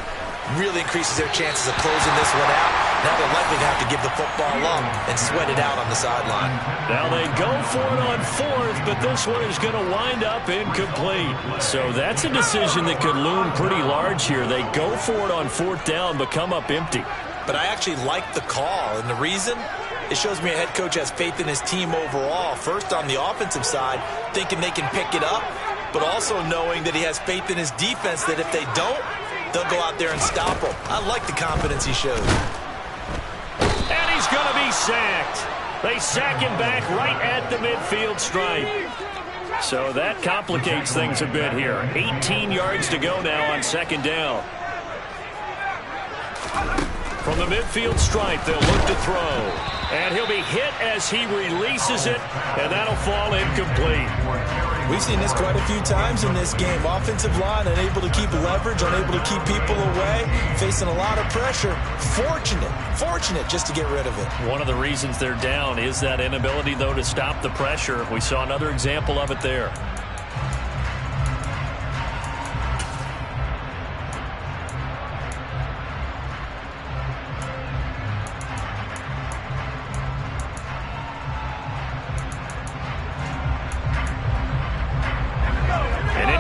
really increases their chances of closing this one out. Now they're likely to have to give the football up and sweat it out on the sideline. Now they go for it on fourth, but this one is going to wind up incomplete. So that's a decision that could loom pretty large here. They go for it on fourth down, but come up empty. But I actually like the call, and the reason? It shows me a head coach has faith in his team overall. First, on the offensive side, thinking they can pick it up, but also knowing that he has faith in his defense that if they don't, they'll go out there and stop him. I like the confidence he shows. And he's going to be sacked. They sack him back right at the midfield stripe. So that complicates things a bit here. 18 yards to go now on second down. From the midfield stripe, they'll look to throw. And he'll be hit as he releases it, and that'll fall incomplete. We've seen this quite a few times in this game. Offensive line unable to keep leverage, unable to keep people away, facing a lot of pressure. Fortunate just to get rid of it. One of the reasons they're down is that inability, though, to stop the pressure. We saw another example of it there.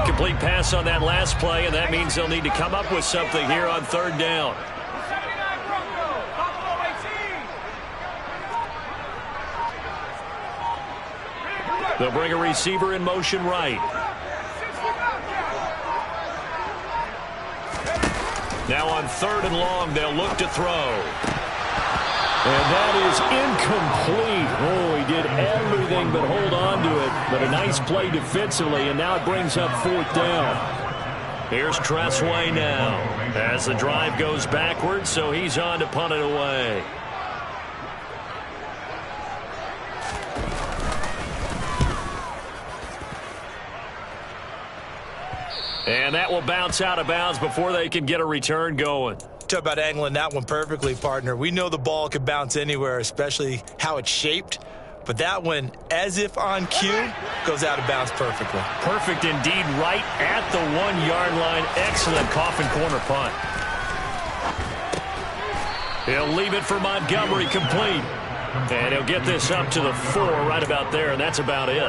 Complete pass on that last play, and that means they'll need to come up with something here on third down. They'll bring a receiver in motion right. Now on third and long, they'll look to throw. And that is incomplete. Oh, he did everything but hold on to it. But a nice play defensively, and now it brings up fourth down. Here's Tressway now as the drive goes backwards, so he's on to punt it away. And that will bounce out of bounds before they can get a return going. Talk about angling that one perfectly, partner. We know the ball could bounce anywhere, especially how it's shaped. But that one, as if on cue, goes out of bounds perfectly. Perfect indeed, right at the 1-yard line. Excellent coffin corner punt. He'll leave it for Montgomery, complete. And he'll get this up to the 4 right about there, and that's about it.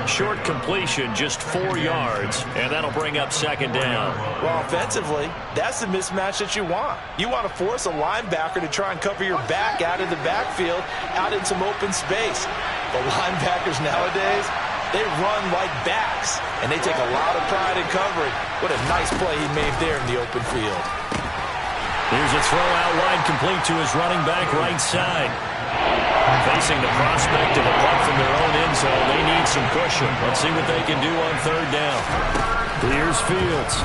Short completion, just 4 yards, and that'll bring up second down. Well, offensively, that's the mismatch that you want. You want to force a linebacker to try and cover your back out of the backfield, out in some open space. But linebackers nowadays, They run like backs, and they take a lot of pride in covering. What a nice play he made there in the open field. Here's a throw out wide, complete to his running back right side. Facing the prospect of a punt from their own end zone, they need some cushion. Let's see what they can do on third down. Here's Fields.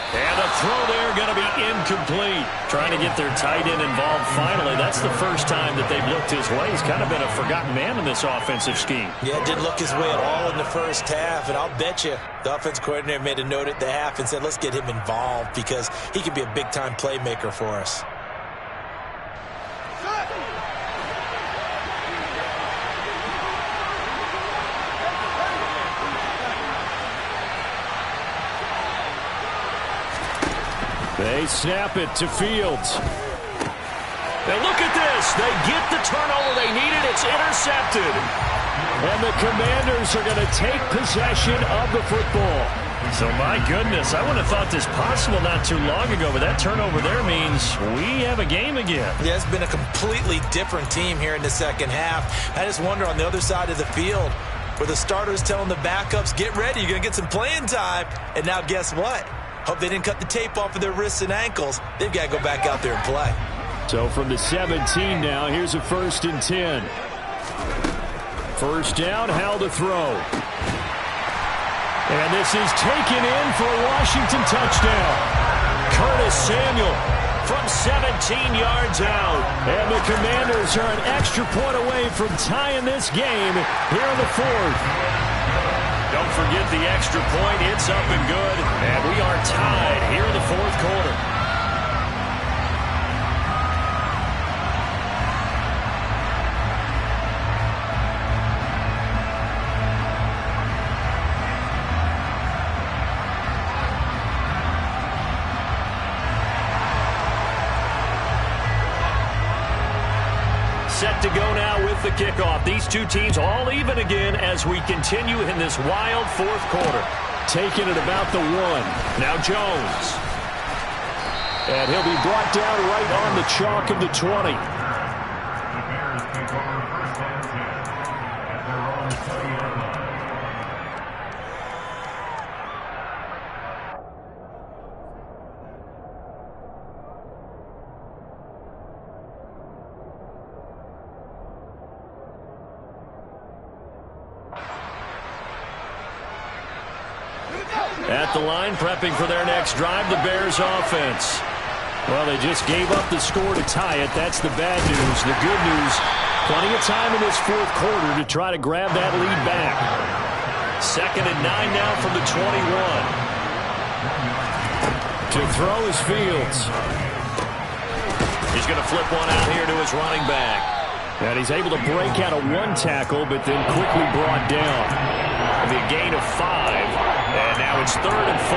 And a throw there going to be incomplete. Trying to get their tight end involved finally. That's the first time that they've looked his way. He's kind of been a forgotten man in this offensive scheme. Yeah, didn't look his way at all in the first half, and I'll bet you the offense coordinator made a note at the half and said, let's get him involved because he could be a big-time playmaker for us. They snap it to Fields. And look at this. They get the turnover they needed. It's intercepted. And the Commanders are going to take possession of the football. So, my goodness, I wouldn't have thought this possible not too long ago, but that turnover there means we have a game again. Yeah, it's been a completely different team here in the second half. I just wonder on the other side of the field where the starters telling the backups, get ready, you're going to get some playing time. And now guess what? Hope they didn't cut the tape off of their wrists and ankles. They've got to go back out there and play. So from the 17 now, here's a 1st and 10. First down, Howell to throw. And this is taken in for a Washington touchdown. Curtis Samuel from 17 yards out. And the Commanders are an extra point away from tying this game here in the 4th. Don't forget the extra point. It's up and good. And we are tied here in the 4th quarter. Set to go now with the kickoff. These two teams all even again as we continue in this wild 4th quarter. Taking it about the 1. Now Jones. And he'll be brought down right on the chalk of the 20. The Bears take over 1st and 10 at their own 20-yard line. At the line, prepping for their next drive, the Bears offense. Well, they just gave up the score to tie it. That's the bad news. The good news, plenty of time in this 4th quarter to try to grab that lead back. 2nd and 9 now from the 21. To throw is Fields. He's going to flip one out here to his running back. And he's able to break out of 1 tackle, but then quickly brought down. The gain of 5. And now it's 3rd and 4.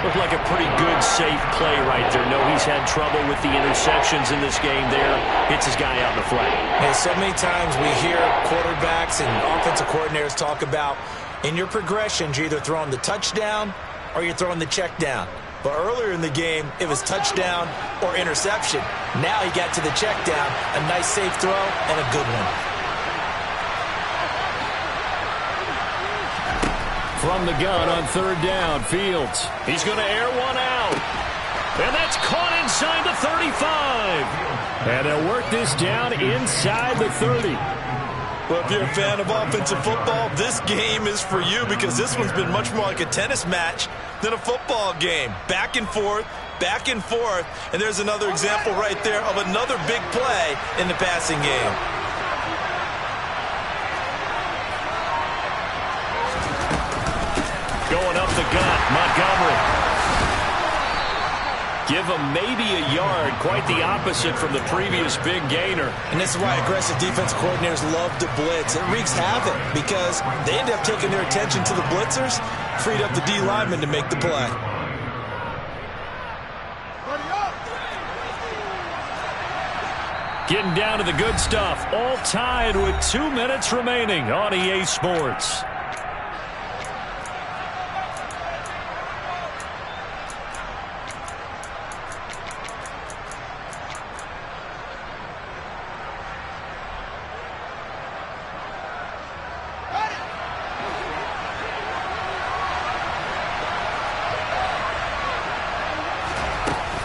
Looked like a pretty good, safe play right there. No, he's had trouble with the interceptions in this game there. Hits his guy out in the flat. Hey, so many times we hear quarterbacks and offensive coordinators talk about in your progressions, you're either throwing the touchdown or you're throwing the check down. But earlier in the game, it was touchdown or interception. Now he got to the check down, a nice safe throw and a good one. From the gun on 3rd down, Fields. He's going to air one out. And that's caught inside the 35. And they'll work this down inside the 30. Well, if you're a fan of offensive football, this game is for you because this one's been much more like a tennis match than a football game. Back and forth, and there's another example right there of another big play in the passing game. Going up the gut, Montgomery. Give him maybe a yard, quite the opposite from the previous big gainer. And this is why aggressive defense coordinators love to blitz. It wreaks havoc because they end up taking their attention to the blitzers, freed up the D lineman to make the play. Getting down to the good stuff, all tied with 2 minutes remaining on EA Sports.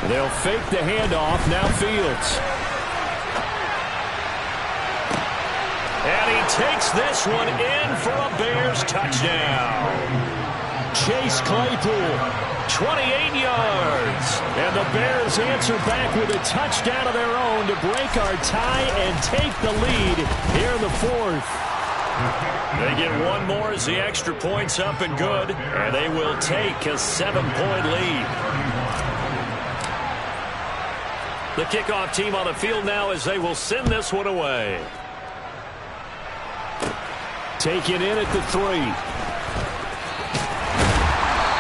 They'll fake the handoff. Now Fields. And he takes this one in for a Bears touchdown. Chase Claypool, 28 yards. And the Bears answer back with a touchdown of their own to break our tie and take the lead here in the fourth. They get one more as the extra point's up and good, and they will take a 7-point lead. The kickoff team on the field now as they will send this one away. Taken in at the 3.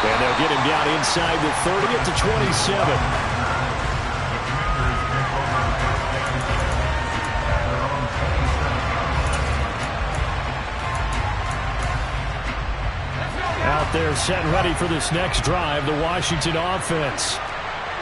And they'll get him down inside the 30 at the 27. Out there set and ready for this next drive, the Washington offense.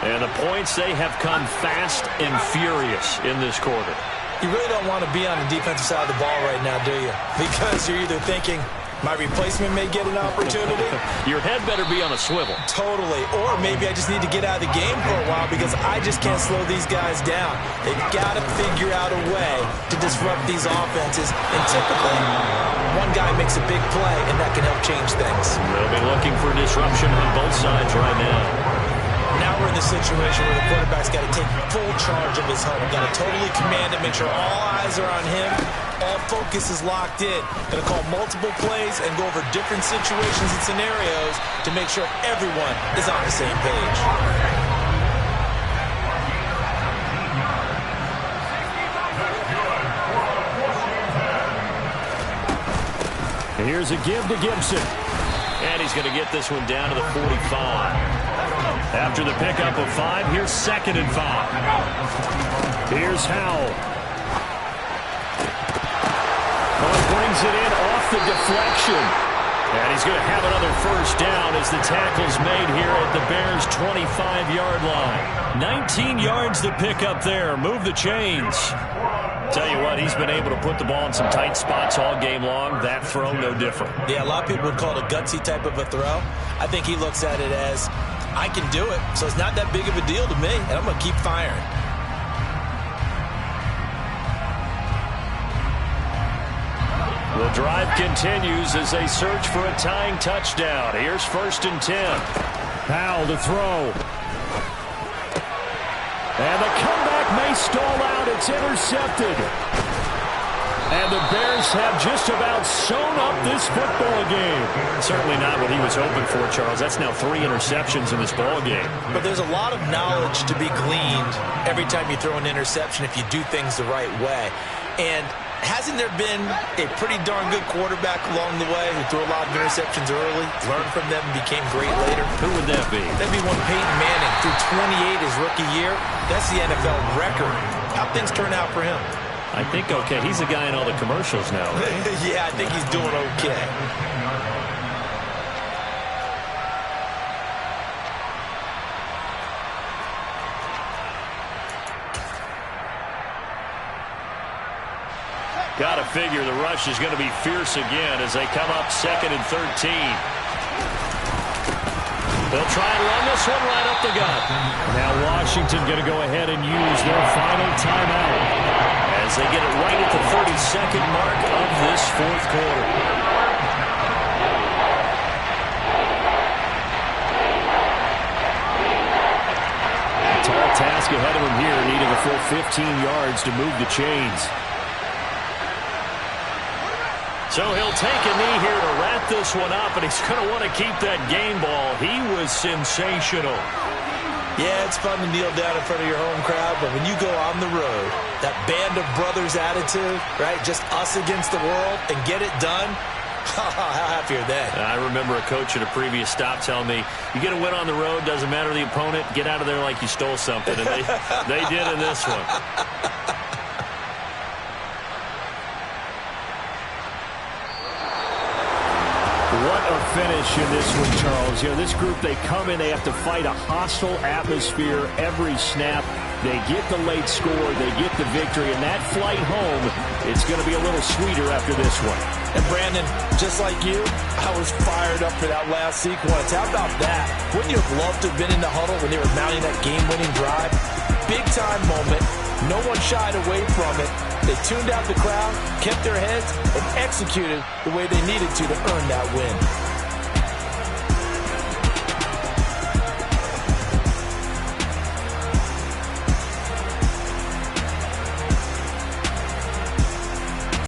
And the points, they have come fast and furious in this quarter. You really don't want to be on the defensive side of the ball right now, do you? Because you're either thinking, my replacement may get an opportunity. Your head better be on a swivel. Totally. Or maybe I just need to get out of the game for a while because I just can't slow these guys down. They've got to figure out a way to disrupt these offenses. And typically, one guy makes a big play, and that can help change things. They'll be looking for disruption on both sides right now. Now we're in the situation where the quarterback's got to take full charge of his home. Got to totally command it, make sure all eyes are on him. All focus is locked in. Going to call multiple plays and go over different situations and scenarios to make sure everyone is on the same page. Here's a give to Gibson. And he's going to get this one down to the 45. After the pickup of 5, here's 2nd and 5. Here's Howell. Brings it in off the deflection. And he's going to have another first down as the tackle's made here at the Bears' 25-yard line. 19 yards to pick up there. Move the chains. Tell you what, he's been able to put the ball in some tight spots all game long. That throw, no different. Yeah, a lot of people would call it a gutsy type of a throw. I think he looks at it as, I can do it, so it's not that big of a deal to me, and I'm going to keep firing. The drive continues as they search for a tying touchdown. Here's 1st and 10. Powell to throw. And the comeback may stall out. It's intercepted. And the Bears have just about sewn up this football game. Certainly not what he was hoping for, Charles. That's now 3 interceptions in this ball game. But there's a lot of knowledge to be gleaned every time you throw an interception if you do things the right way. And hasn't there been a pretty darn good quarterback along the way who threw a lot of interceptions early, learned from them, and became great later? Who would that be? That'd be one Peyton Manning. Threw 28 his rookie year. That's the NFL record. How'd things turn out for him? I think okay. He's the guy in all the commercials now, right? Yeah, I think he's doing okay. Got to figure the rush is going to be fierce again as they come up 2nd and 13. They'll try and run this one right up the gut. Now Washington going to go ahead and use their final timeout as they get it right at the 32nd mark of this fourth quarter. A tall task ahead of him here, needing a full 15 yards to move the chains. So he'll take a knee here to wrap this one up, and he's going to want to keep that game ball. He was sensational. Yeah, it's fun to kneel down in front of your home crowd, but when you go on the road, that band of brothers attitude, right, just us against the world, and get it done, how happy are they? I remember a coach at a previous stop telling me, you get a win on the road, doesn't matter the opponent, get out of there like you stole something. And they did in this one. What a finish in this one, Charles. You know, this group, they come in, they have to fight a hostile atmosphere every snap. They get the late score, they get the victory, and that flight home, it's going to be a little sweeter after this one. And Brandon, just like you, I was fired up for that last sequence. How about that? Wouldn't you have loved to have been in the huddle when they were mounting that game-winning drive? Big-time moment. No one shied away from it. They tuned out the crowd, kept their heads, and executed the way they needed to earn that win.